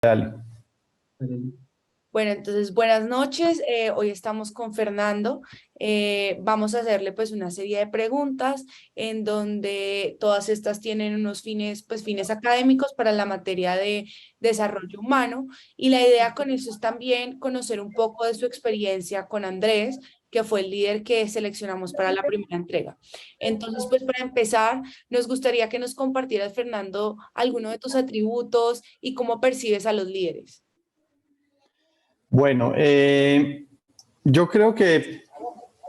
Dale. Bueno, entonces buenas noches. Hoy estamos con Fernando. Vamos a hacerle pues una serie de preguntas en donde todas estas tienen unos fines, pues fines académicos para la materia de desarrollo humano. Y la idea con eso es también conocer un poco de su experiencia con Andrés, que fue el líder que seleccionamos para la primera entrega. Entonces, pues para empezar, nos gustaría que nos compartieras, Fernando, alguno de tus atributos y cómo percibes a los líderes. Bueno, yo creo que,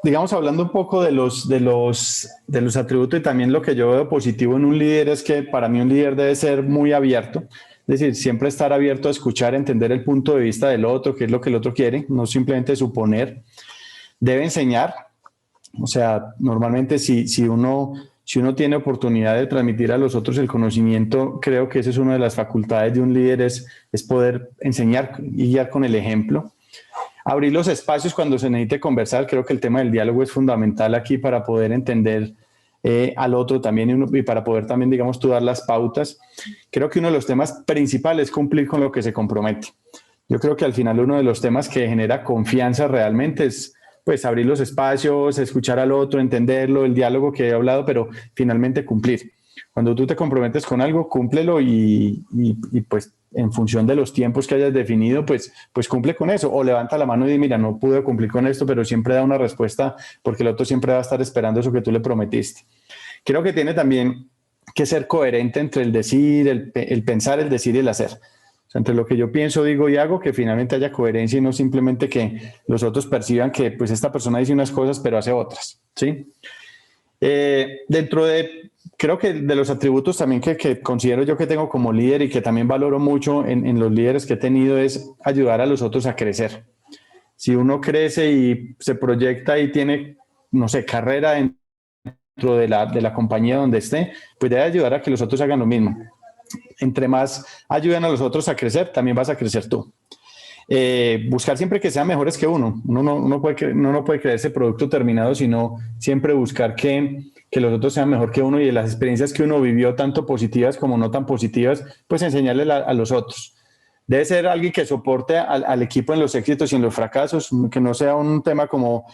digamos, hablando un poco de los atributos y también lo que yo veo positivo en un líder es que para mí un líder debe ser muy abierto, es decir, siempre estar abierto a escuchar, entender el punto de vista del otro, qué es lo que el otro quiere, no simplemente suponer. Debe enseñar, o sea, normalmente si uno tiene oportunidad de transmitir a los otros el conocimiento, creo que esa es una de las facultades de un líder, es poder enseñar y guiar con el ejemplo. Abrir los espacios cuando se necesite conversar, creo que el tema del diálogo es fundamental aquí para poder entender al otro también y para poder también, digamos, tú dar las pautas. Creo que uno de los temas principales es cumplir con lo que se compromete. Yo creo que al final uno de los temas que genera confianza realmente es pues abrir los espacios, escuchar al otro, entenderlo, el diálogo que he hablado, pero finalmente cumplir. Cuando tú te comprometes con algo, cúmplelo y pues en función de los tiempos que hayas definido, pues cumple con eso. O levanta la mano y di, mira, no pude cumplir con esto, pero siempre da una respuesta porque el otro siempre va a estar esperando eso que tú le prometiste. Creo que tiene también que ser coherente entre el decir, el pensar, el decir y el hacer. O sea, entre lo que yo pienso, digo y hago, que finalmente haya coherencia y no simplemente que los otros perciban que pues esta persona dice unas cosas pero hace otras, ¿sí? Creo que de los atributos también que considero yo que tengo como líder y que también valoro mucho en los líderes que he tenido es ayudar a los otros a crecer. Si uno crece y se proyecta y tiene, no sé, carrera dentro de la compañía donde esté, pues debe ayudar a que los otros hagan lo mismo. Entre más ayuden a los otros a crecer, también vas a crecer tú. Buscar siempre que sean mejores que uno. Uno no puede creerse producto terminado, sino siempre buscar que los otros sean mejor que uno y de las experiencias que uno vivió, tanto positivas como no tan positivas, pues enseñarle a los otros. Debe ser alguien que soporte al equipo en los éxitos y en los fracasos, que no sea un tema como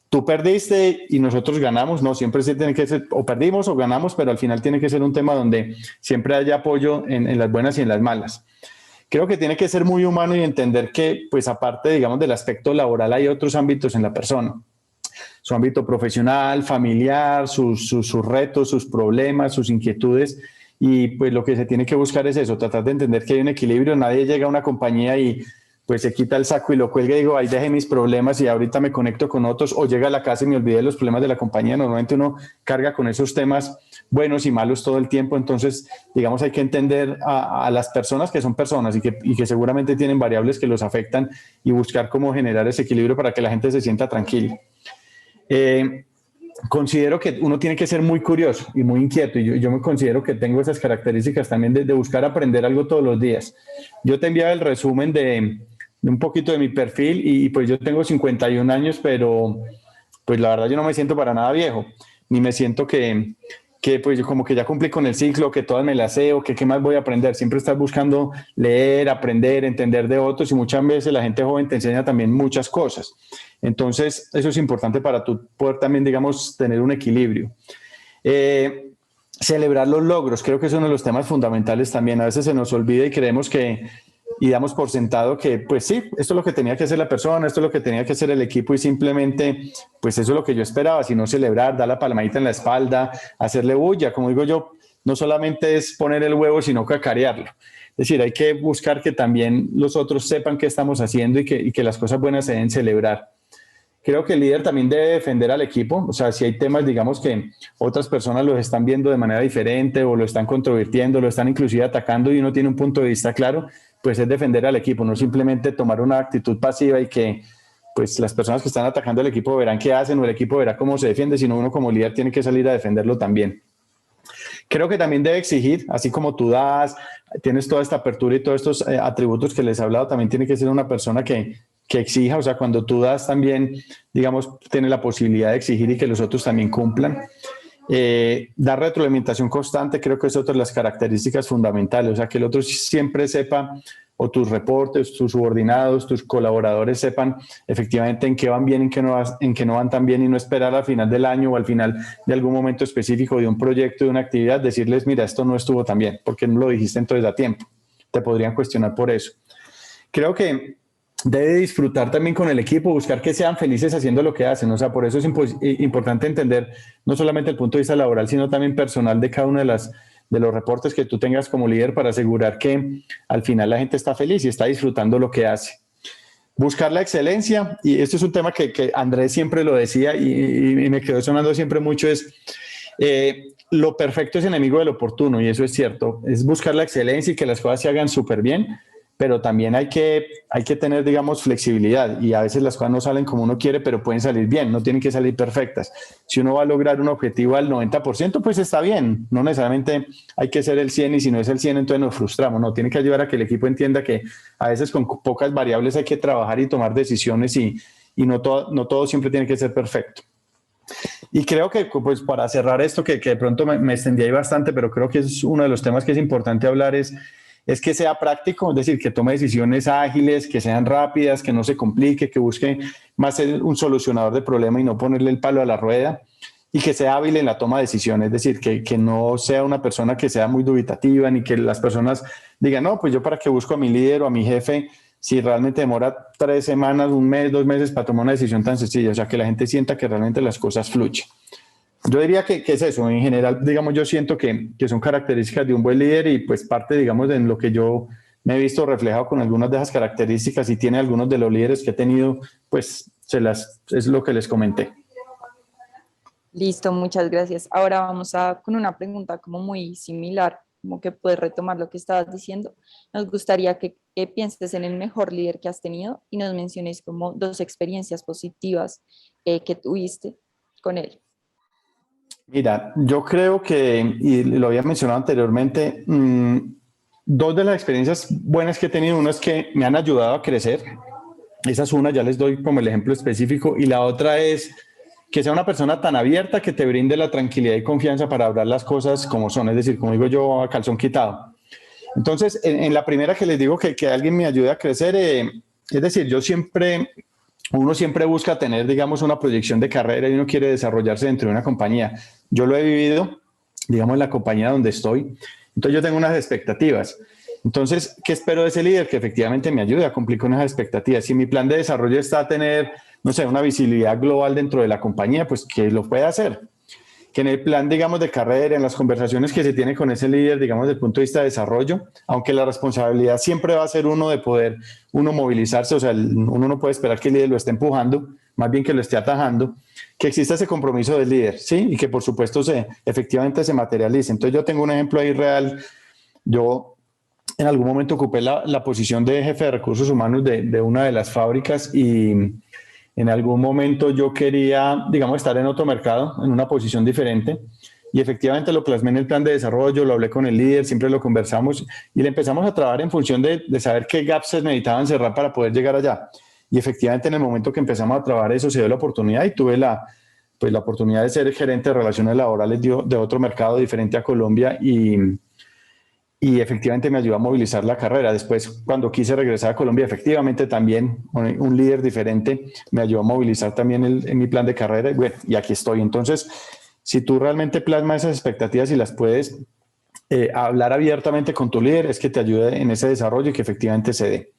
tú perdiste y nosotros ganamos, no, siempre se tiene que ser, o perdimos o ganamos, pero al final tiene que ser un tema donde siempre haya apoyo en las buenas y en las malas. Creo que tiene que ser muy humano y entender que, pues aparte, digamos, del aspecto laboral, hay otros ámbitos en la persona. Su ámbito profesional, familiar, sus retos, sus problemas, sus inquietudes. Y pues lo que se tiene que buscar es eso, tratar de entender que hay un equilibrio. Nadie llega a una compañía y pues se quita el saco y lo cuelga y digo, ahí dejé mis problemas y ahorita me conecto con otros, o llega a la casa y me olvidé de los problemas de la compañía. Normalmente uno carga con esos temas buenos y malos todo el tiempo, entonces digamos hay que entender a las personas que son personas y que seguramente tienen variables que los afectan y buscar cómo generar ese equilibrio para que la gente se sienta tranquila. Considero que uno tiene que ser muy curioso y muy inquieto y yo me considero que tengo esas características también de buscar aprender algo todos los días. Yo te enviaba el resumen de un poquito de mi perfil y pues yo tengo 51 años, pero pues la verdad yo no me siento para nada viejo, ni me siento que pues yo como que ya cumplí con el ciclo, que todas me las sé o que qué más voy a aprender. Siempre estás buscando leer, aprender, entender de otros y muchas veces la gente joven te enseña también muchas cosas. Entonces eso es importante para tú poder también, digamos, tener un equilibrio. Celebrar los logros, creo que es uno de los temas fundamentales también. A veces se nos olvida y creemos y damos por sentado que, pues sí, esto es lo que tenía que hacer la persona, esto es lo que tenía que hacer el equipo y simplemente, pues eso es lo que yo esperaba, sino celebrar, dar la palmadita en la espalda, hacerle bulla, como digo yo, no solamente es poner el huevo, sino cacarearlo. Es decir, hay que buscar que también los otros sepan qué estamos haciendo y que las cosas buenas se deben celebrar. Creo que el líder también debe defender al equipo, o sea, si hay temas, digamos, que otras personas los están viendo de manera diferente o lo están controvirtiendo, lo están inclusive atacando y uno tiene un punto de vista claro, pues es defender al equipo, no simplemente tomar una actitud pasiva y que pues las personas que están atacando al equipo verán qué hacen o el equipo verá cómo se defiende, sino uno como líder tiene que salir a defenderlo también. Creo que también debe exigir, así como tú tienes toda esta apertura y todos estos atributos que les he hablado, también tiene que ser una persona que exija, o sea, cuando tú das también, digamos, tiene la posibilidad de exigir y que los otros también cumplan. Dar retroalimentación constante creo que es otra de las características fundamentales, o sea, que el otro siempre sepa o tus reportes, tus subordinados, tus colaboradores sepan efectivamente en qué van bien, en qué no van tan bien, y no esperar al final del año o al final de algún momento específico de un proyecto, de una actividad, decirles, mira, esto no estuvo tan bien, porque no lo dijiste entonces a tiempo. Te podrían cuestionar por eso. Creo que debe disfrutar también con el equipo, buscar que sean felices haciendo lo que hacen. O sea, por eso es importante entender no solamente el punto de vista laboral, sino también personal de cada uno de los reportes que tú tengas como líder, para asegurar que al final la gente está feliz y está disfrutando lo que hace. Buscar la excelencia, y esto es un tema que Andrés siempre lo decía y me quedó sonando siempre mucho, es lo perfecto es enemigo de lo oportuno, y eso es cierto. Es buscar la excelencia y que las cosas se hagan súper bien, pero también hay que tener, digamos, flexibilidad, y a veces las cosas no salen como uno quiere, pero pueden salir bien, no tienen que salir perfectas. Si uno va a lograr un objetivo al 90%, pues está bien, no necesariamente hay que ser el 100, y si no es el 100, entonces nos frustramos. No, tiene que ayudar a que el equipo entienda que a veces con pocas variables hay que trabajar y tomar decisiones, y no todo siempre tiene que ser perfecto. Y creo que, pues, para cerrar esto, que de pronto me extendí ahí bastante, pero creo que es uno de los temas que es importante hablar, es que sea práctico, es decir, que tome decisiones ágiles, que sean rápidas, que no se complique, que busque más ser un solucionador de problema y no ponerle el palo a la rueda, y que sea hábil en la toma de decisiones, es decir, que no sea una persona que sea muy dubitativa, ni que las personas digan, no, pues yo para qué busco a mi líder o a mi jefe si realmente demora 3 semanas, 1 mes, 2 meses para tomar una decisión tan sencilla. O sea, que la gente sienta que realmente las cosas fluyen. Yo diría que es eso. En general, digamos, yo siento que son características de un buen líder, y pues parte, digamos, en lo que yo me he visto reflejado con algunas de esas características, y tiene algunos de los líderes que he tenido, pues es lo que les comenté. Listo, muchas gracias. Ahora vamos con una pregunta como muy similar, como que puedes retomar lo que estabas diciendo. Nos gustaría que pienses en el mejor líder que has tenido y nos menciones como 2 experiencias positivas que tuviste con él. Mira, yo creo que, y lo había mencionado anteriormente, 2 de las experiencias buenas que he tenido, una es que me han ayudado a crecer. Esa es una, ya les doy como el ejemplo específico, y la otra es que sea una persona tan abierta que te brinde la tranquilidad y confianza para hablar las cosas como son, es decir, como digo yo, a calzón quitado. Entonces, en la primera que les digo que alguien me ayude a crecer, es decir, uno siempre busca tener, digamos, una proyección de carrera, y uno quiere desarrollarse dentro de una compañía. Yo lo he vivido, digamos, en la compañía donde estoy. Entonces yo tengo unas expectativas. Entonces, ¿qué espero de ese líder? Que efectivamente me ayude a cumplir con esas expectativas. Si mi plan de desarrollo está a tener, no sé, una visibilidad global dentro de la compañía, pues que lo pueda hacer. Que en el plan, digamos, de carrera, en las conversaciones que se tiene con ese líder, digamos, desde el punto de vista de desarrollo, aunque la responsabilidad siempre va a ser uno de poder movilizarse, o sea, uno no puede esperar que el líder lo esté empujando, más bien que lo esté atajando, que exista ese compromiso del líder, ¿sí? Y que por supuesto efectivamente se materialice. Entonces yo tengo un ejemplo ahí real. Yo en algún momento ocupé la posición de jefe de recursos humanos de una de las fábricas, y en algún momento yo quería, digamos, estar en otro mercado, en una posición diferente, y efectivamente lo plasmé en el plan de desarrollo, lo hablé con el líder, siempre lo conversamos, y le empezamos a trabajar en función de saber qué gaps se necesitaban cerrar para poder llegar allá. Y efectivamente en el momento que empezamos a trabajar eso, se dio la oportunidad, y tuve la oportunidad de ser gerente de relaciones laborales de otro mercado diferente a Colombia, y efectivamente me ayudó a movilizar la carrera. Después, cuando quise regresar a Colombia, efectivamente también un líder diferente me ayudó a movilizar también en mi plan de carrera, y bueno, y aquí estoy. Entonces, si tú realmente plasmas esas expectativas y las puedes hablar abiertamente con tu líder, es que te ayude en ese desarrollo y que efectivamente se dé.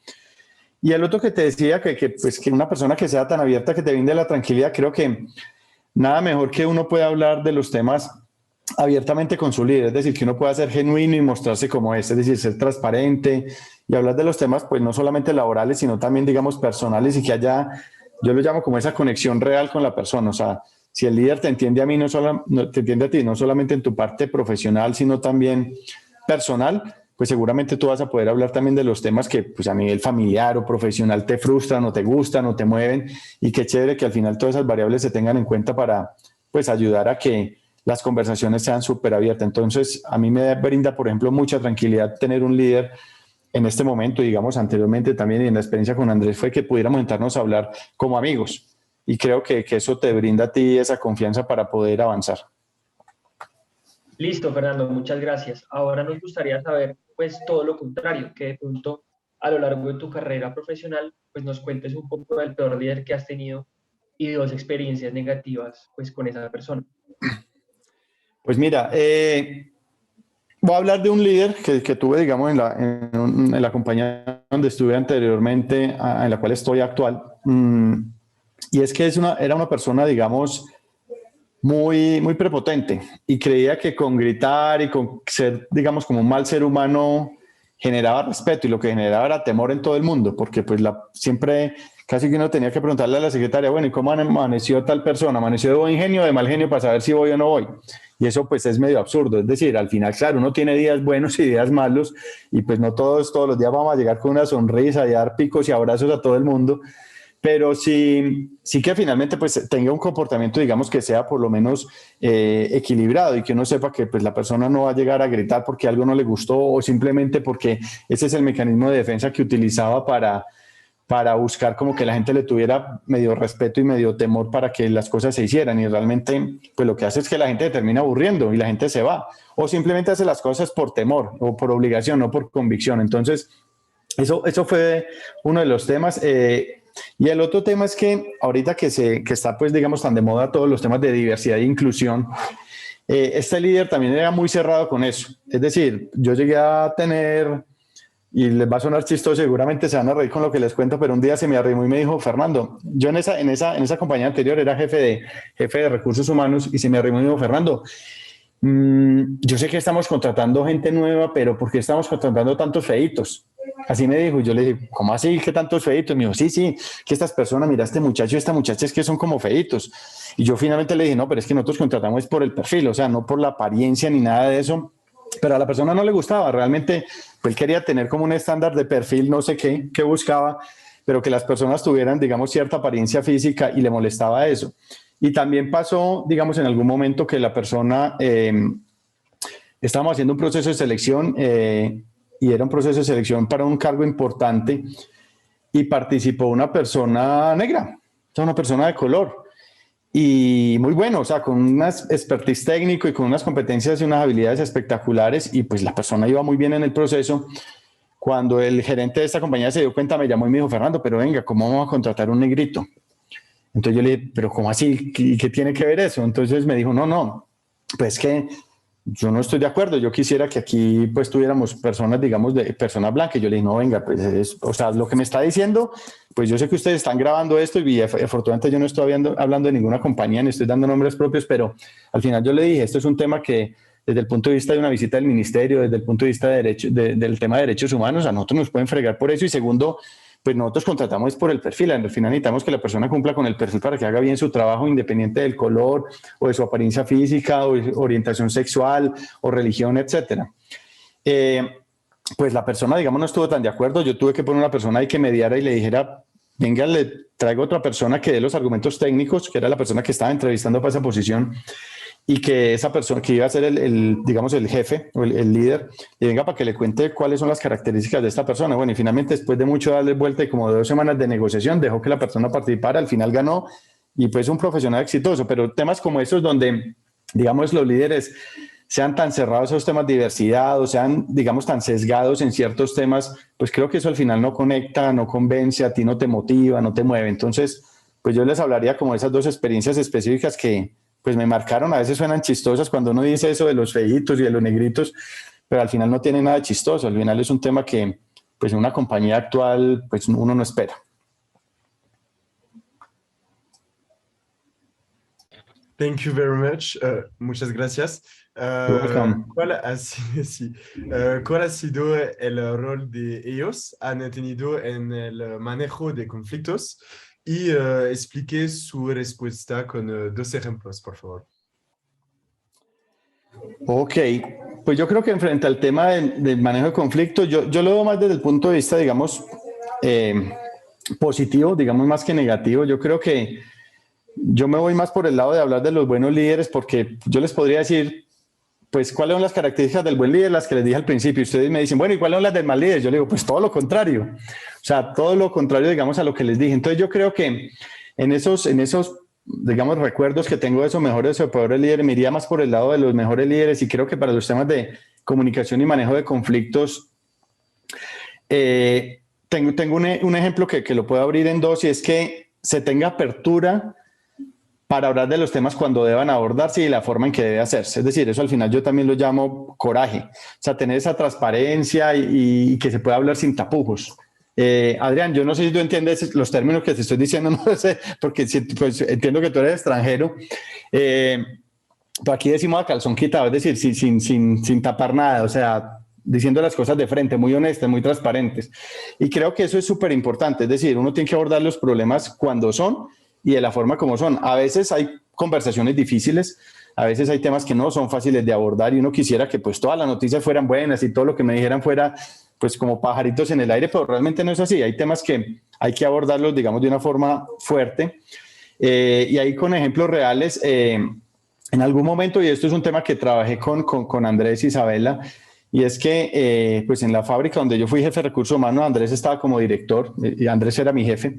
Y el otro que te decía, pues, que una persona que sea tan abierta, que te brinde la tranquilidad, creo que nada mejor que uno pueda hablar de los temas abiertamente con su líder, es decir, que uno pueda ser genuino y mostrarse como es decir, ser transparente y hablar de los temas, pues no solamente laborales, sino también, digamos, personales, y que haya, yo lo llamo como esa conexión real con la persona. O sea, si el líder te entiende a mí, te entiende a ti, no solamente en tu parte profesional, sino también personal, pues seguramente tú vas a poder hablar también de los temas que, pues, a nivel familiar o profesional te frustran o te gustan o te mueven, y qué chévere que al final todas esas variables se tengan en cuenta para, pues, ayudar a que las conversaciones sean súper abiertas. Entonces, a mí me brinda, por ejemplo, mucha tranquilidad tener un líder en este momento, digamos, anteriormente también, y en la experiencia con Andrés, fue que pudiéramos sentarnos a hablar como amigos. Y creo que eso te brinda a ti esa confianza para poder avanzar. Listo, Fernando, muchas gracias. Ahora nos gustaría saber, pues, todo lo contrario, que de pronto a lo largo de tu carrera profesional, pues nos cuentes un poco del peor líder que has tenido y 2 experiencias negativas pues con esa persona. Pues mira, voy a hablar de un líder que tuve, digamos, en la compañía donde estuve anteriormente, en la cual estoy actual. Y es que era una persona, digamos, muy, muy prepotente y creía que con gritar y con ser, digamos, como un mal ser humano generaba respeto, y lo que generaba era temor en todo el mundo, porque pues siempre casi que uno tenía que preguntarle a la secretaria, bueno, ¿y cómo amaneció tal persona? ¿Amaneció de buen genio o de mal genio para saber si voy o no voy? Y eso pues es medio absurdo, es decir, al final, claro, uno tiene días buenos y días malos, y pues no todos los días vamos a llegar con una sonrisa y a dar picos y abrazos a todo el mundo, pero sí que finalmente pues tenga un comportamiento, digamos, que sea por lo menos equilibrado, y que uno sepa que pues la persona no va a llegar a gritar porque algo no le gustó, o simplemente porque ese es el mecanismo de defensa que utilizaba para buscar como que la gente le tuviera medio respeto y medio temor para que las cosas se hicieran, y realmente pues lo que hace es que la gente termina aburriendo y la gente se va, o simplemente hace las cosas por temor o por obligación, no por convicción. Entonces eso fue uno de los temas. Y el otro tema es que ahorita que está pues digamos tan de moda todos los temas de diversidad e inclusión, este líder también era muy cerrado con eso. Es decir, yo llegué a tener, y les va a sonar chistoso, seguramente se van a reír con lo que les cuento, pero un día se me arrimó y me dijo, Fernando, yo en esa compañía anterior era jefe de recursos humanos, y se me arrimó y me dijo, Fernando, yo sé que estamos contratando gente nueva, pero ¿por qué estamos contratando tantos feitos? Así me dijo. Y yo le dije, ¿cómo así? ¿Qué tantos feitos? Me dijo, sí, que estas personas, mira, este muchacho y esta muchacha es que son como feitos. Y yo finalmente le dije, no, pero es que nosotros contratamos por el perfil, o sea, no por la apariencia ni nada de eso. Pero a la persona no le gustaba, realmente, pues él quería tener como un estándar de perfil, no sé qué buscaba, pero que las personas tuvieran, digamos, cierta apariencia física, y le molestaba eso. Y también pasó, digamos, en algún momento que la persona, estábamos haciendo un proceso de selección, y era un proceso de selección para un cargo importante, y participó una persona negra, o sea, una persona de color, y muy bueno, o sea, con una expertise técnico y con unas competencias y unas habilidades espectaculares, y pues la persona iba muy bien en el proceso. Cuando el gerente de esta compañía se dio cuenta, me llamó y me dijo, Fernando, pero venga, ¿cómo vamos a contratar un negrito? Entonces yo le dije, pero ¿cómo así? ¿Qué tiene que ver eso? Entonces me dijo, no, pues que yo no estoy de acuerdo, yo quisiera que aquí pues tuviéramos personas, digamos, de personas blancas. Yo le dije, no, venga, pues o sea, lo que me está diciendo, pues yo sé que ustedes están grabando esto, y afortunadamente yo no estoy hablando de ninguna compañía, ni estoy dando nombres propios, pero al final yo le dije, esto es un tema que desde el punto de vista de una visita del ministerio, desde el punto de vista del tema de derechos humanos, a nosotros nos pueden fregar por eso. Y segundo, pues nosotros contratamos por el perfil. Al final necesitamos que la persona cumpla con el perfil para que haga bien su trabajo, independiente del color o de su apariencia física o de orientación sexual o religión, etcétera. Pues la persona, digamos, no estuvo tan de acuerdo. Yo tuve que poner una persona ahí que mediara y le dijera, venga, le traigo otra persona que dé los argumentos técnicos, que era la persona que estaba entrevistando para esa posición, y que esa persona que iba a ser digamos, el jefe o el líder, y venga para que le cuente cuáles son las características de esta persona. Bueno, y finalmente, después de mucho darle vuelta y como 2 semanas de negociación, dejó que la persona participara, al final ganó, y pues un profesional exitoso. Pero temas como esos, donde, digamos, los líderes sean tan cerrados a esos temas de diversidad, o sean, digamos, tan sesgados en ciertos temas, pues creo que eso al final no conecta, no convence, a ti no te motiva, no te mueve. Entonces, pues yo les hablaría como de esas 2 experiencias específicas que pues me marcaron. A veces suenan chistosas cuando uno dice eso de los feitos y de los negritos, pero al final no tiene nada de chistoso. Al final es un tema que pues en una compañía actual pues uno no espera. Thank you very much. Muchas gracias. ¿Cuál ha sido el rol de ellos han tenido en el manejo de conflictos? Y explique su respuesta con 2 ejemplos, por favor. Ok, pues yo creo que frente al tema del manejo de conflictos, yo lo veo más desde el punto de vista, digamos, positivo, digamos, más que negativo. Yo creo que yo me voy más por el lado de hablar de los buenos líderes, porque yo les podría decir, pues, ¿cuáles son las características del buen líder? Las que les dije al principio. Y ustedes me dicen, bueno, ¿y cuáles son las del mal líder? Yo les digo, pues todo lo contrario. O sea, todo lo contrario, digamos, a lo que les dije. Entonces yo creo que en esos, digamos, recuerdos que tengo de esos mejores o peores líderes, me iría más por el lado de los mejores líderes. Y creo que para los temas de comunicación y manejo de conflictos, tengo un ejemplo que lo puedo abrir en dos, y es que se tenga apertura para hablar de los temas cuando deban abordarse y la forma en que debe hacerse. Es decir, eso al final yo también lo llamo coraje. O sea, tener esa transparencia y que se pueda hablar sin tapujos. Adrián, yo no sé si tú entiendes los términos que te estoy diciendo, no sé, porque pues, entiendo que tú eres extranjero. Pero aquí decimos a calzón quitado, es decir, sin tapar nada, o sea, diciendo las cosas de frente, muy honestas, muy transparentes. Y creo que eso es súper importante, es decir, uno tiene que abordar los problemas cuando son y de la forma como son. A veces hay conversaciones difíciles, a veces hay temas que no son fáciles de abordar y uno quisiera que pues todas las noticias fueran buenas y todo lo que me dijeran fuera pues como pajaritos en el aire, pero realmente no es así. Hay temas que hay que abordarlos, digamos, de una forma fuerte. Y ahí con ejemplos reales, en algún momento, y esto es un tema que trabajé con Andrés y Isabela, y es que pues en la fábrica donde yo fui jefe de recursos humanos, Andrés estaba como director, y Andrés era mi jefe,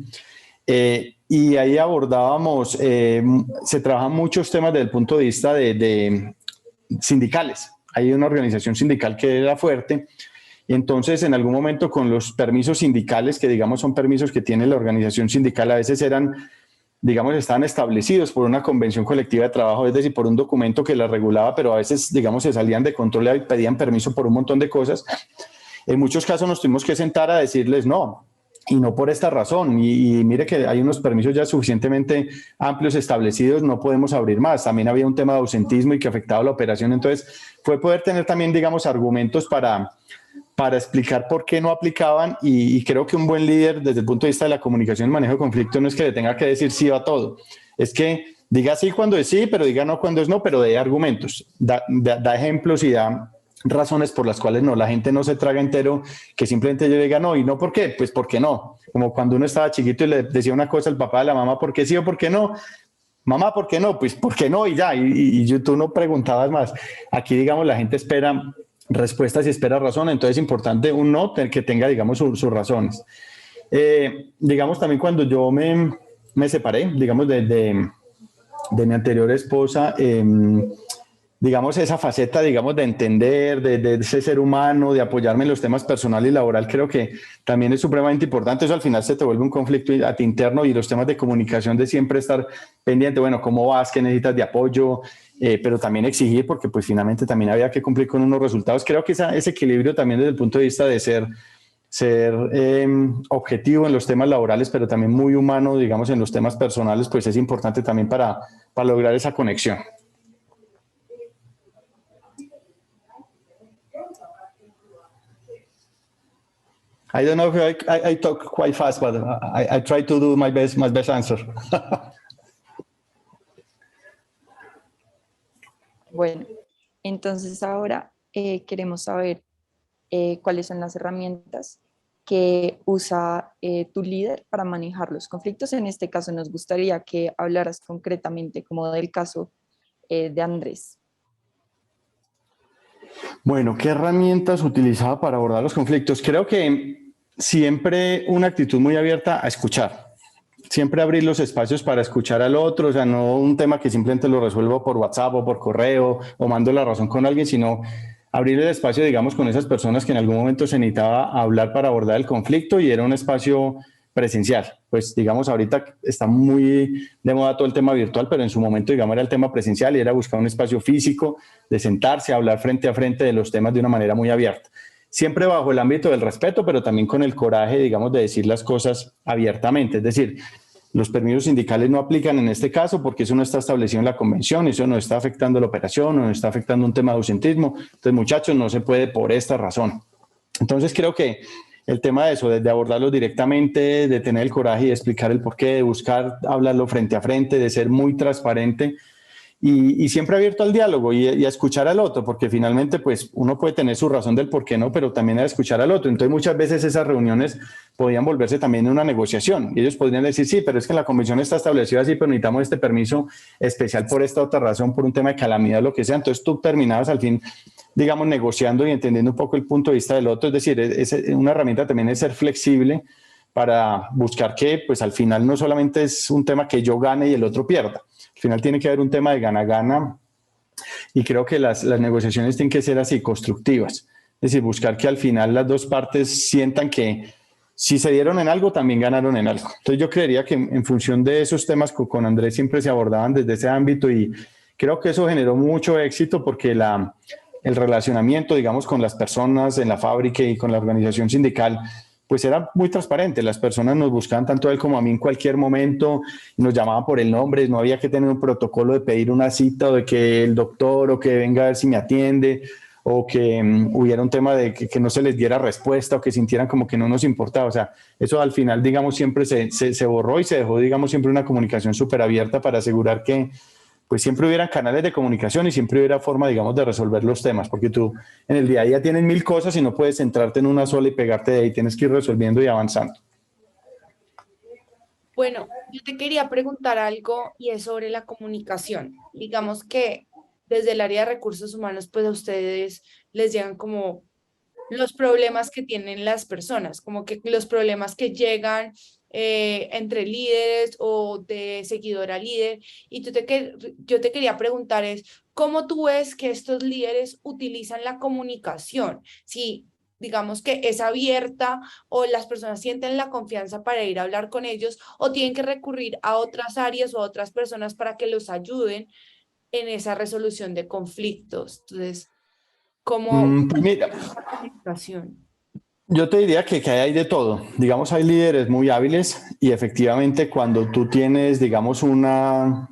y ahí abordábamos, se trabajan muchos temas desde el punto de vista de sindicales. Hay una organización sindical que era fuerte, y entonces en algún momento con los permisos sindicales, que digamos son permisos que tiene la organización sindical, a veces eran, digamos, estaban establecidos por una convención colectiva de trabajo, es decir, por un documento que la regulaba, pero a veces, digamos, se salían de control y pedían permiso por un montón de cosas. En muchos casos nos tuvimos que sentar a decirles no, y no por esta razón, y mire que hay unos permisos ya suficientemente amplios establecidos, no podemos abrir más. También había un tema de ausentismo y que afectaba la operación, entonces fue poder tener también, digamos, argumentos para explicar por qué no aplicaban, y creo que un buen líder desde el punto de vista de la comunicación y manejo de conflicto no es que le tenga que decir sí a todo, es que diga sí cuando es sí, pero diga no cuando es no, pero dé argumentos, da ejemplos y da razones por las cuales no. La gente no se traga entero que simplemente yo diga no, y no por qué, pues porque no, como cuando uno estaba chiquito y le decía una cosa al papá, a la mamá, ¿por qué sí o por qué no? Mamá, ¿por qué no? Pues ¿por qué no? Y ya, y tú no preguntabas más. Aquí, digamos, la gente espera respuestas y espera razón, entonces es importante un no que tenga, digamos, sus razones. Digamos, también cuando yo me separé, digamos, de mi anterior esposa, digamos, esa faceta, digamos, de entender, de ese ser humano, de apoyarme en los temas personal y laboral, creo que también es supremamente importante. Eso al final se te vuelve un conflicto a ti interno, y los temas de comunicación, de siempre estar pendiente, bueno, ¿cómo vas? ¿Qué necesitas de apoyo? Pero también exigir, porque pues finalmente también había que cumplir con unos resultados. Creo que ese equilibrio también desde el punto de vista de ser objetivo en los temas laborales, pero también muy humano, digamos, en los temas personales, pues es importante también para lograr esa conexión. I don't know if I talk quite fast, but I try to do my best answer. Bueno, entonces ahora queremos saber cuáles son las herramientas que usa tu líder para manejar los conflictos. En este caso nos gustaría que hablaras concretamente como del caso de Andrés. Bueno, ¿qué herramientas utilizaba para abordar los conflictos? Creo que siempre una actitud muy abierta a escuchar. Siempre abrir los espacios para escuchar al otro, o sea, no un tema que simplemente lo resuelvo por WhatsApp o por correo o mando la razón con alguien, sino abrir el espacio, digamos, con esas personas que en algún momento se necesitaba hablar para abordar el conflicto, y era un espacio presencial. Pues, digamos, ahorita está muy de moda todo el tema virtual, pero en su momento, digamos, era el tema presencial y era buscar un espacio físico, de sentarse, a hablar frente a frente de los temas de una manera muy abierta. Siempre bajo el ámbito del respeto, pero también con el coraje, digamos, de decir las cosas abiertamente. Es decir, los permisos sindicales no aplican en este caso porque eso no está establecido en la convención, eso no está afectando la operación, no está afectando un tema de ausentismo. Entonces, muchachos, no se puede por esta razón. Entonces, creo que el tema de eso, de abordarlo directamente, de tener el coraje y de explicar el porqué, de buscar hablarlo frente a frente, de ser muy transparente, y siempre abierto al diálogo y a escuchar al otro, porque finalmente pues uno puede tener su razón del por qué no, pero también a escuchar al otro. Entonces muchas veces esas reuniones podían volverse también una negociación, y ellos podrían decir, sí, pero es que la convención está establecida así, pero necesitamos este permiso especial por esta otra razón, por un tema de calamidad, lo que sea. Entonces tú terminabas al fin, digamos, negociando y entendiendo un poco el punto de vista del otro. Es decir, una herramienta también es ser flexible para buscar que pues al final no solamente es un tema que yo gane y el otro pierda. Al final tiene que haber un tema de gana-gana, y creo que las negociaciones tienen que ser así, constructivas. Es decir, buscar que al final las dos partes sientan que si se dieron en algo, también ganaron en algo. Entonces yo creería que en función de esos temas con Andrés siempre se abordaban desde ese ámbito y creo que eso generó mucho éxito porque el relacionamiento, digamos, con las personas en la fábrica y con la organización sindical, pues era muy transparente. Las personas nos buscaban tanto a él como a mí en cualquier momento y nos llamaban por el nombre. No había que tener un protocolo de pedir una cita o de que el doctor o que venga a ver si me atiende o que hubiera un tema de que no se les diera respuesta o que sintieran como que no nos importaba. O sea, eso al final, digamos, siempre se borró y se dejó, digamos, siempre una comunicación súper abierta para asegurar que pues siempre hubiera canales de comunicación y siempre hubiera forma, digamos, de resolver los temas, porque tú en el día a día tienes 1000 cosas y no puedes centrarte en una sola y pegarte de ahí, tienes que ir resolviendo y avanzando. Bueno, yo te quería preguntar algo y es sobre la comunicación. Digamos que desde el área de recursos humanos, pues a ustedes les llegan como los problemas que tienen las personas, como que los problemas que llegan entre líderes o de seguidor a líder. Y yo te quería preguntar es, ¿cómo tú ves que estos líderes utilizan la comunicación? Si digamos que es abierta o las personas sienten la confianza para ir a hablar con ellos o tienen que recurrir a otras áreas o a otras personas para que los ayuden en esa resolución de conflictos. Entonces, ¿cómo Pues mira, la comunicación? yo te diría que hay de todo. Digamos, hay líderes muy hábiles y efectivamente cuando tú tienes, digamos, una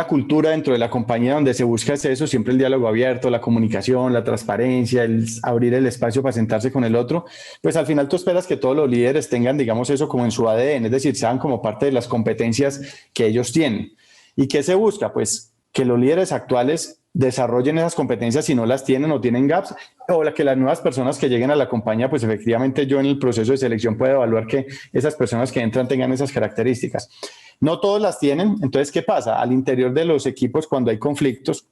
cultura dentro de la compañía donde se busca eso, siempre el diálogo abierto, la comunicación, la transparencia, el abrir el espacio para sentarse con el otro, pues al final tú esperas que todos los líderes tengan, digamos, eso como en su ADN, es decir, sean como parte de las competencias que ellos tienen. ¿Y qué se busca? Pues que los líderes actuales desarrollen esas competencias si no las tienen o tienen gaps, o que las nuevas personas que lleguen a la compañía, pues efectivamente yo en el proceso de selección puedo evaluar que esas personas que entran tengan esas características. No todos las tienen, entonces ¿qué pasa? Al interior de los equipos cuando hay conflictos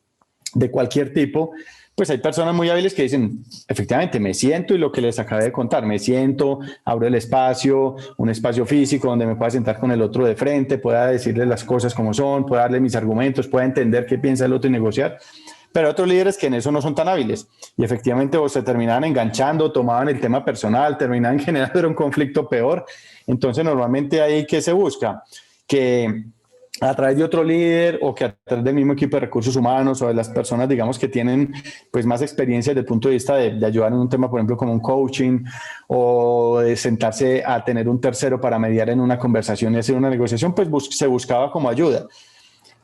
de cualquier tipo, pues hay personas muy hábiles que dicen, efectivamente, me siento y lo que les acabé de contar, me siento, abro el espacio, un espacio físico donde me pueda sentar con el otro de frente, pueda decirle las cosas como son, pueda darle mis argumentos, pueda entender qué piensa el otro y negociar. Pero hay otros líderes que en eso no son tan hábiles y efectivamente se terminaban enganchando, tomaban el tema personal, terminaban generando un conflicto peor. Entonces, normalmente ahí, ¿qué se busca? Que a través de otro líder o que a través del mismo equipo de recursos humanos o de las personas, digamos, que tienen pues más experiencia desde el punto de vista de ayudar en un tema, por ejemplo, como un coaching o de sentarse a tener un tercero para mediar en una conversación y hacer una negociación, pues se buscaba como ayuda.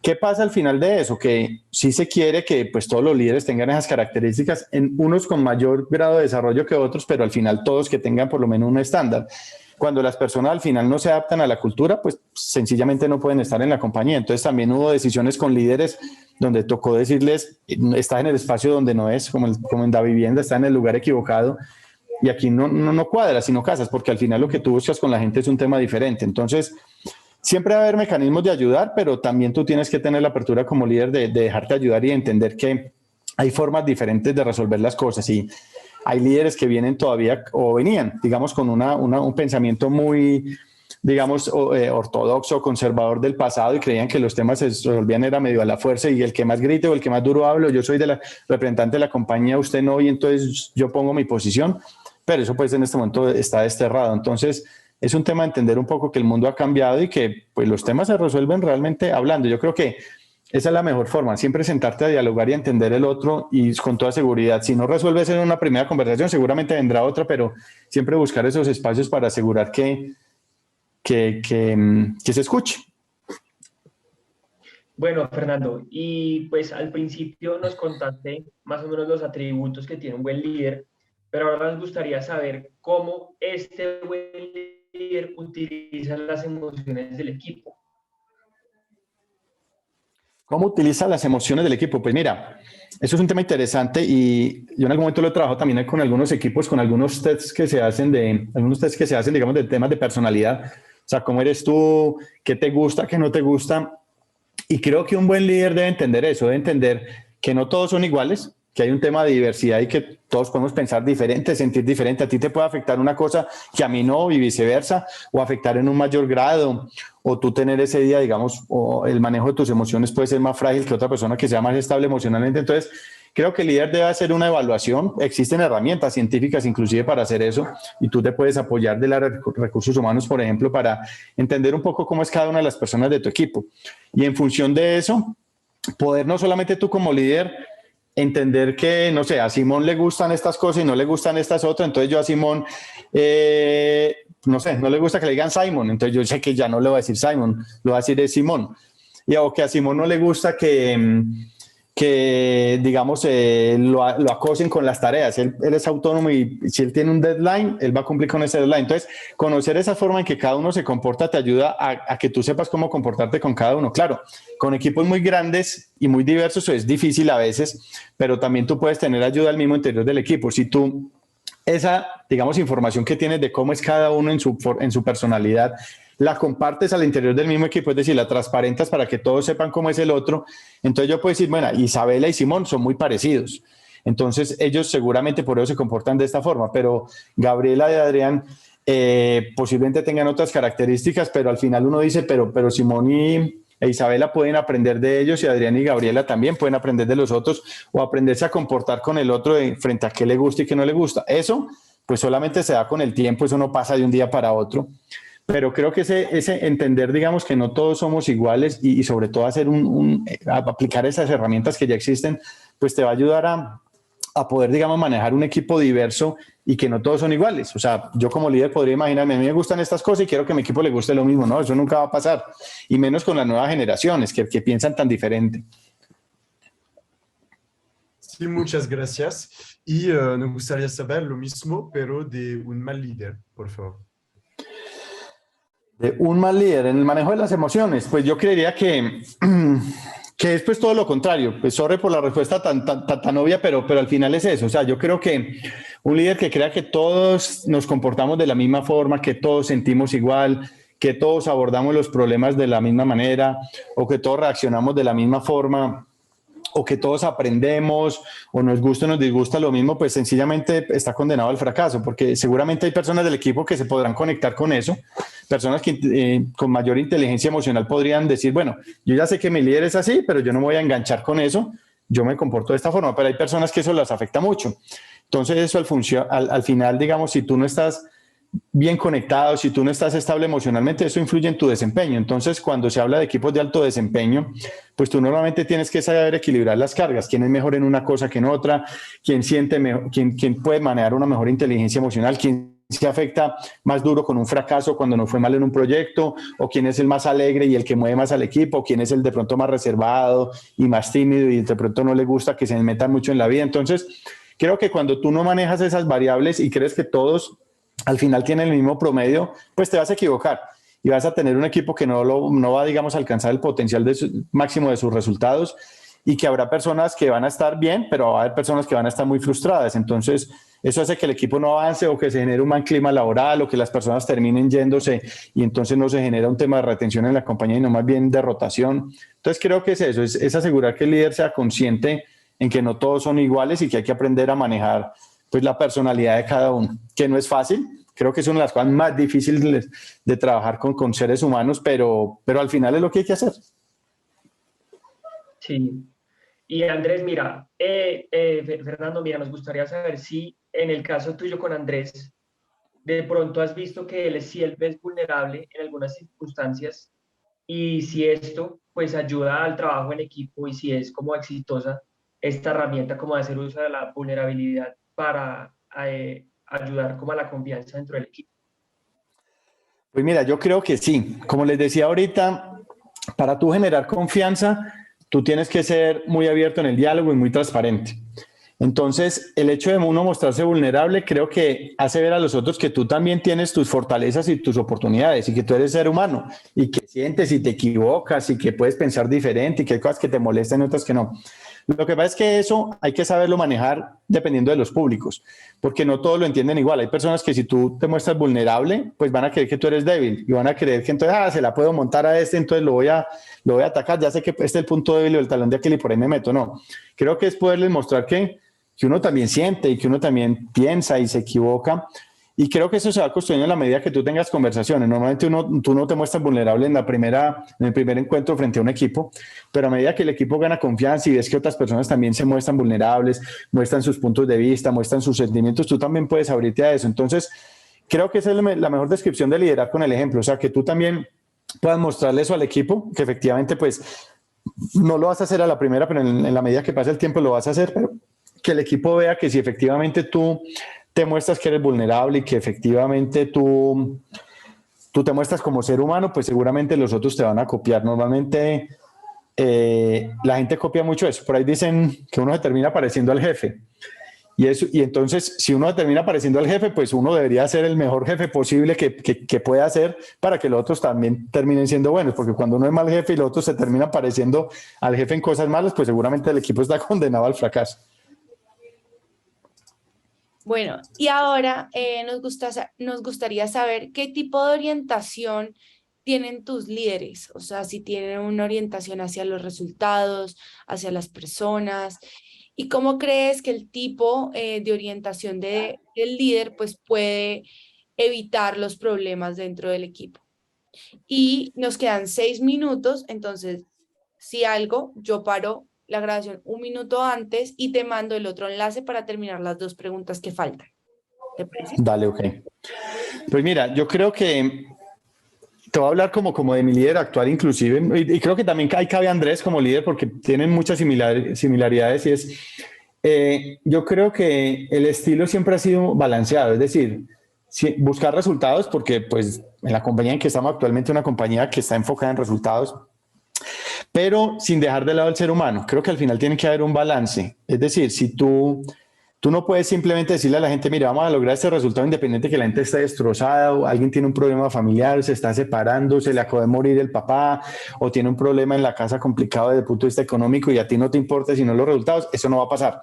¿Qué pasa al final de eso? Que sí se quiere que pues todos los líderes tengan esas características, en unos con mayor grado de desarrollo que otros, pero al final todos que tengan por lo menos un estándar. Cuando las personas al final no se adaptan a la cultura, pues sencillamente no pueden estar en la compañía. Entonces también hubo decisiones con líderes donde tocó decirles, está en el espacio donde no es, como en la vivienda, está en el lugar equivocado y aquí no cuadras, sino casas, porque al final lo que tú buscas con la gente es un tema diferente. Entonces, siempre va a haber mecanismos de ayudar, pero también tú tienes que tener la apertura como líder de dejarte ayudar y entender que hay formas diferentes de resolver las cosas y hay líderes que vienen todavía o venían, digamos, con un pensamiento muy, digamos, ortodoxo, conservador del pasado y creían que los temas se resolvían era medio a la fuerza y el que más grite o el que más duro hablo, yo soy representante de la compañía, usted no, y entonces yo pongo mi posición, pero eso pues en este momento está desterrado. Entonces es un tema de entender un poco que el mundo ha cambiado y que pues los temas se resuelven realmente hablando. Yo creo que esa es la mejor forma, siempre sentarte a dialogar y a entender el otro y con toda seguridad. Si no resuelves en una primera conversación, seguramente vendrá otra, pero siempre buscar esos espacios para asegurar que se escuche. Bueno, Fernando, y pues al principio nos contaste más o menos los atributos que tiene un buen líder, pero ahora nos gustaría saber cómo este buen líder utiliza las emociones del equipo. ¿Cómo utiliza las emociones del equipo? Pues mira, eso es un tema interesante y yo en algún momento lo he trabajado también con algunos equipos, con algunos tests que se hacen, digamos, de temas de personalidad. O sea, ¿cómo eres tú? ¿Qué te gusta? ¿Qué no te gusta? Y creo que un buen líder debe entender eso, debe entender que no todos son iguales, que hay un tema de diversidad y que todos podemos pensar diferente, sentir diferente. A ti te puede afectar una cosa que a mí no y viceversa, o afectar en un mayor grado, o tú tener ese día, digamos, o el manejo de tus emociones puede ser más frágil que otra persona que sea más estable emocionalmente. Entonces, creo que el líder debe hacer una evaluación. Existen herramientas científicas inclusive para hacer eso y tú te puedes apoyar de los recursos humanos, por ejemplo, para entender un poco cómo es cada una de las personas de tu equipo. Y en función de eso, poder no solamente tú como líder entender que, no sé, a Simón le gustan estas cosas y no le gustan estas otras, entonces yo a Simón, no sé, no le gusta que le digan Simon, entonces yo sé que ya no le voy a decir Simon, lo voy a decir es Simón. Y o que a Simón no le gusta que digamos, lo acosen con las tareas. Él es autónomo y si él tiene un deadline, él va a cumplir con ese deadline. Entonces, conocer esa forma en que cada uno se comporta te ayuda a que tú sepas cómo comportarte con cada uno. Claro, con equipos muy grandes y muy diversos es difícil a veces, pero también tú puedes tener ayuda al mismo interior del equipo. Si tú esa, digamos, información que tienes de cómo es cada uno en su personalidad, la compartes al interior del mismo equipo, es decir, la transparentas para que todos sepan cómo es el otro. Entonces yo puedo decir, bueno, Isabela y Simón son muy parecidos. Entonces ellos seguramente por eso se comportan de esta forma, pero Gabriela y Adrián posiblemente tengan otras características, pero al final uno dice, pero Simón e Isabela pueden aprender de ellos y Adrián y Gabriela también pueden aprender de los otros o aprenderse a comportar con el otro frente a qué le gusta y qué no le gusta. Eso pues solamente se da con el tiempo, eso no pasa de un día para otro. Pero creo que ese entender, digamos, que no todos somos iguales y sobre todo hacer aplicar esas herramientas que ya existen, pues te va a ayudar a poder, digamos, manejar un equipo diverso y que no todos son iguales. O sea, yo como líder podría imaginarme, a mí me gustan estas cosas y quiero que a mi equipo le guste lo mismo. No, eso nunca va a pasar. Y menos con las nuevas generaciones que piensan tan diferente. Sí, muchas gracias. Y nos gustaría saber lo mismo, pero de un mal líder, por favor. De un mal líder en el manejo de las emociones, pues yo creería que es pues todo lo contrario. Pues sorry por la respuesta tan obvia, pero al final es eso. O sea, yo creo que un líder que crea que todos nos comportamos de la misma forma, que todos sentimos igual, que todos abordamos los problemas de la misma manera o que todos reaccionamos de la misma forma o que todos aprendemos o nos gusta o nos disgusta lo mismo, pues sencillamente está condenado al fracaso, porque seguramente hay personas del equipo que se podrán conectar con eso, personas que con mayor inteligencia emocional podrían decir, bueno, yo ya sé que mi líder es así, pero yo no me voy a enganchar con eso, yo me comporto de esta forma, pero hay personas que eso las afecta mucho. Entonces eso al final, digamos, si tú no estás bien conectado, si tú no estás estable emocionalmente, eso influye en tu desempeño. Entonces, cuando se habla de equipos de alto desempeño, pues tú normalmente tienes que saber equilibrar las cargas, quién es mejor en una cosa que en otra, quién siente mejor, quién puede manejar una mejor inteligencia emocional, quién se afecta más duro con un fracaso cuando no fue mal en un proyecto, o quién es el más alegre y el que mueve más al equipo, o quién es el de pronto más reservado y más tímido y de pronto no le gusta que se metan mucho en la vida. Entonces, creo que cuando tú no manejas esas variables y crees que todos al final tienen el mismo promedio, pues te vas a equivocar y vas a tener un equipo que no va, digamos, a alcanzar el potencial máximo de sus resultados y que habrá personas que van a estar bien, pero va a haber personas que van a estar muy frustradas. Entonces, eso hace que el equipo no avance o que se genere un mal clima laboral o que las personas terminen yéndose y entonces no se genera un tema de retención en la compañía, sino más bien de rotación. Entonces, creo que es eso, es asegurar que el líder sea consciente en que no todos son iguales y que hay que aprender a manejar pues la personalidad de cada uno, que no es fácil. Creo que es una de las cosas más difíciles de trabajar con seres humanos, pero al final es lo que hay que hacer. Sí. Y Andrés, mira, Fernando, mira, nos gustaría saber si en el caso tuyo con Andrés, de pronto has visto que él es vulnerable en algunas circunstancias y si esto pues ayuda al trabajo en equipo y si es como exitosa esta herramienta como de hacer uso de la vulnerabilidad para ayudar como a la confianza dentro del equipo. Pues mira, yo creo que sí. Como les decía ahorita, para tú generar confianza, tú tienes que ser muy abierto en el diálogo y muy transparente. Entonces, el hecho de uno mostrarse vulnerable creo que hace ver a los otros que tú también tienes tus fortalezas y tus oportunidades y que tú eres ser humano y que sientes y te equivocas y que puedes pensar diferente y que hay cosas que te molestan y otras que no. Lo que pasa es que eso hay que saberlo manejar dependiendo de los públicos, porque no todos lo entienden igual. Hay personas que si tú te muestras vulnerable, pues van a creer que tú eres débil y van a creer que entonces, se la puedo montar a este, entonces lo voy a atacar. Ya sé que este es el punto débil o el talón de Aquiles y por ahí me meto. No, creo que es poderles mostrar que uno también siente y que uno también piensa y se equivoca Y creo que eso se va construyendo en la medida que tú tengas conversaciones. Normalmente tú no te muestras vulnerable en el primer encuentro frente a un equipo, pero a medida que el equipo gana confianza y ves que otras personas también se muestran vulnerables, muestran sus puntos de vista, muestran sus sentimientos, tú también puedes abrirte a eso. Entonces, creo que esa es la mejor descripción de liderar con el ejemplo. O sea, que tú también puedas mostrarle eso al equipo, que efectivamente, pues, no lo vas a hacer a la primera, pero en la medida que pase el tiempo lo vas a hacer, pero que el equipo vea que si efectivamente tú te muestras que eres vulnerable y que efectivamente tú te muestras como ser humano, pues seguramente los otros te van a copiar. Normalmente la gente copia mucho eso. Por ahí dicen que uno se termina pareciendo al jefe. Y entonces, si uno se termina pareciendo al jefe, pues uno debería ser el mejor jefe posible que pueda ser para que los otros también terminen siendo buenos. Porque cuando uno es mal jefe y los otros se terminan pareciendo al jefe en cosas malas, pues seguramente el equipo está condenado al fracaso. Bueno, y ahora nos gustaría saber qué tipo de orientación tienen tus líderes, o sea, si tienen una orientación hacia los resultados, hacia las personas, y cómo crees que el tipo de orientación del líder pues puede evitar los problemas dentro del equipo. Y nos quedan 6 minutos, entonces, si algo, yo paro la grabación 1 minuto antes y te mando el otro enlace para terminar las 2 preguntas que faltan. ¿Te parece? Dale, ok. Pues mira, yo creo que te voy a hablar como de mi líder actual inclusive, y creo que también ahí cabe Andrés como líder porque tienen muchas similaridades y es, yo creo que el estilo siempre ha sido balanceado, es decir, buscar resultados porque pues en la compañía en que estamos actualmente, una compañía que está enfocada en resultados, pero sin dejar de lado el ser humano. Creo que al final tiene que haber un balance. Es decir, si tú no puedes simplemente decirle a la gente, mira, vamos a lograr este resultado independiente que la gente esté destrozada, o alguien tiene un problema familiar, se está separando, se le acaba de morir el papá, o tiene un problema en la casa complicado desde el punto de vista económico y a ti no te importa sino los resultados. Eso no va a pasar.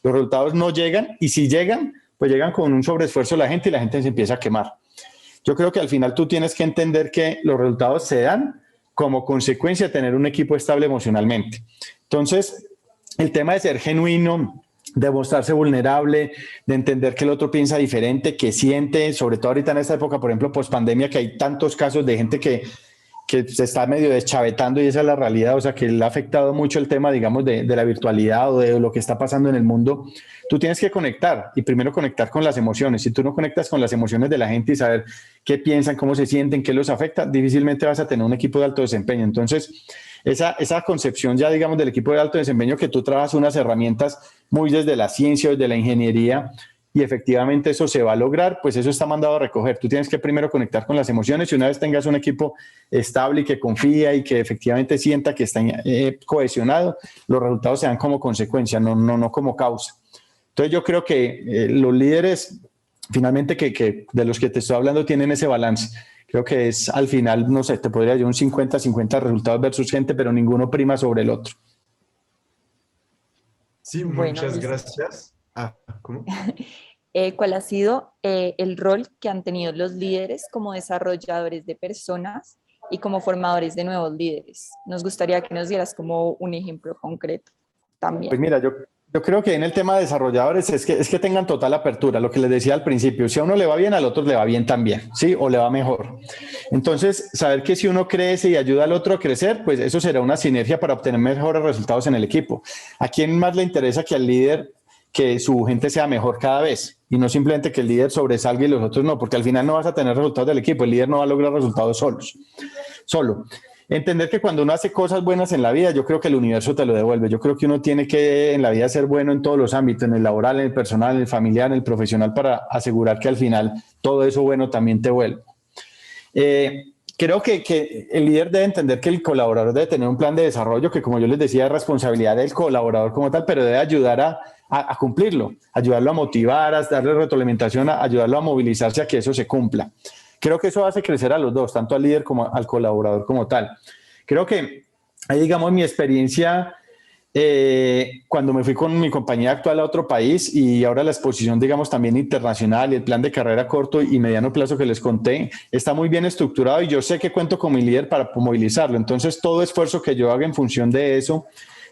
Los resultados no llegan y si llegan, pues llegan con un sobreesfuerzo de la gente y la gente se empieza a quemar. Yo creo que al final tú tienes que entender que los resultados se dan como consecuencia de tener un equipo estable emocionalmente. Entonces, el tema de ser genuino, de mostrarse vulnerable, de entender que el otro piensa diferente, que siente, sobre todo ahorita en esta época, por ejemplo, post-pandemia, que hay tantos casos de gente que se está medio deschavetando y esa es la realidad, o sea, que le ha afectado mucho el tema, digamos, de la virtualidad o de lo que está pasando en el mundo. Tú tienes que conectar y primero conectar con las emociones. Si tú no conectas con las emociones de la gente y saber qué piensan, cómo se sienten, qué los afecta, difícilmente vas a tener un equipo de alto desempeño. Entonces, esa concepción ya, digamos, del equipo de alto desempeño, que tú trabajas unas herramientas muy desde la ciencia, desde la ingeniería, y efectivamente eso se va a lograr, pues eso está mandado a recoger. Tú tienes que primero conectar con las emociones y una vez tengas un equipo estable y que confía y que efectivamente sienta que está cohesionado, los resultados se dan como consecuencia, no como causa. Entonces yo creo que los líderes, finalmente, que de los que te estoy hablando, tienen ese balance. Creo que es al final, no sé, te podría decir un 50-50 resultados versus gente, pero ninguno prima sobre el otro. Sí, Bueno, muchas gracias. ¿Cómo? ¿Cuál ha sido el rol que han tenido los líderes como desarrolladores de personas y como formadores de nuevos líderes? Nos gustaría que nos dieras como un ejemplo concreto también. Pues mira, yo creo que en el tema de desarrolladores es que tengan total apertura, lo que les decía al principio, si a uno le va bien, al otro le va bien también, ¿sí? O le va mejor. Entonces, saber que si uno crece y ayuda al otro a crecer, pues eso será una sinergia para obtener mejores resultados en el equipo. ¿A quién más le interesa que al líder, que su gente sea mejor cada vez? Y no simplemente que el líder sobresalga y los otros no, porque al final no vas a tener resultados del equipo, el líder no va a lograr resultados solo. Entender que cuando uno hace cosas buenas en la vida, yo creo que el universo te lo devuelve. Yo creo que uno tiene que en la vida ser bueno en todos los ámbitos, en el laboral, en el personal, en el familiar, en el profesional, para asegurar que al final todo eso bueno también te vuelve. Creo que el líder debe entender que el colaborador debe tener un plan de desarrollo que, como yo les decía, es responsabilidad del colaborador como tal, pero debe ayudar a cumplirlo, ayudarlo a motivar, a darle retroalimentación, a ayudarlo a movilizarse a que eso se cumpla. Creo que eso hace crecer a los dos, tanto al líder como al colaborador como tal. Creo que ahí, digamos, mi experiencia, cuando me fui con mi compañía actual a otro país y ahora la exposición, digamos, también internacional y el plan de carrera corto y mediano plazo que les conté, está muy bien estructurado y yo sé que cuento con mi líder para movilizarlo. Entonces, todo esfuerzo que yo haga en función de eso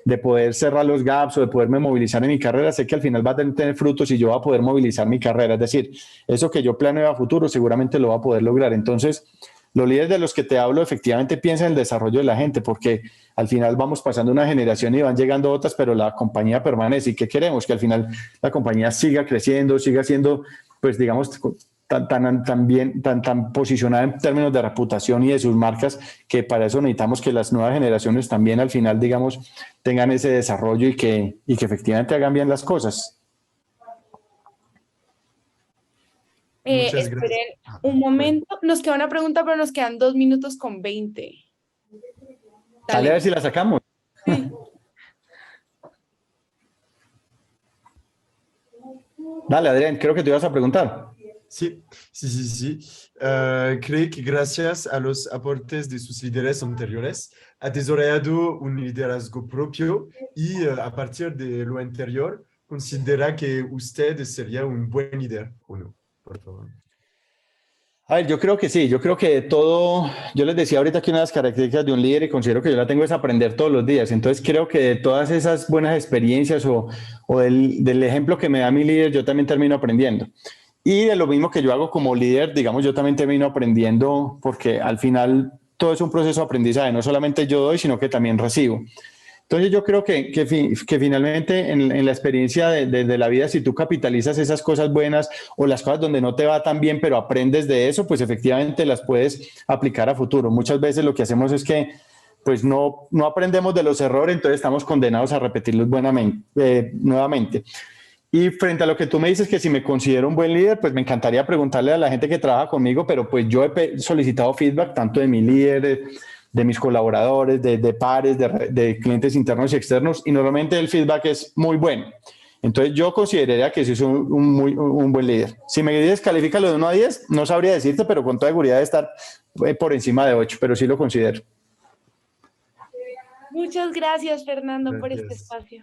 de poder cerrar los gaps o de poderme movilizar en mi carrera, sé que al final va a tener frutos y yo voy a poder movilizar mi carrera. Es decir, eso que yo planeo a futuro seguramente lo va a poder lograr. Entonces, los líderes de los que te hablo efectivamente piensan en el desarrollo de la gente, porque al final vamos pasando una generación y van llegando otras, pero la compañía permanece. ¿Y qué queremos? Que al final la compañía siga creciendo, siga siendo, pues digamos, tan posicionada en términos de reputación y de sus marcas, que para eso necesitamos que las nuevas generaciones también al final, digamos, tengan ese desarrollo y que efectivamente hagan bien las cosas. Muchas Esperen gracias. un momento, nos queda una pregunta, pero nos quedan 2 minutos con 20. Dale a ver si la sacamos. Sí. Dale, Adrián, creo que te ibas a preguntar. Sí. Cree que gracias a los aportes de sus líderes anteriores ha desarrollado un liderazgo propio y a partir de lo anterior considera que usted sería un buen líder, ¿o no? Por favor. A ver, yo creo que sí, yo creo que todo, yo les decía ahorita que una de las características de un líder y considero que yo la tengo es aprender todos los días, entonces creo que de todas esas buenas experiencias o del ejemplo que me da mi líder, yo también termino aprendiendo. Y de lo mismo que yo hago como líder, digamos, yo también termino aprendiendo porque al final todo es un proceso de aprendizaje, no solamente yo doy, sino que también recibo. Entonces yo creo que finalmente en la experiencia de la vida, si tú capitalizas esas cosas buenas o las cosas donde no te va tan bien, pero aprendes de eso, pues efectivamente las puedes aplicar a futuro. Muchas veces lo que hacemos es que pues no aprendemos de los errores, entonces estamos condenados a repetirlos nuevamente. Y frente a lo que tú me dices que si me considero un buen líder, pues me encantaría preguntarle a la gente que trabaja conmigo, pero pues yo he solicitado feedback tanto de mi líder, de mis colaboradores, de pares, de clientes internos y externos, y normalmente el feedback es muy bueno. Entonces yo consideraría que sí soy un buen líder. Si me descalifica lo de 1 a 10, no sabría decirte, pero con toda seguridad de estar por encima de 8, pero sí lo considero. Muchas gracias, Fernando, por este Gracias. espacio.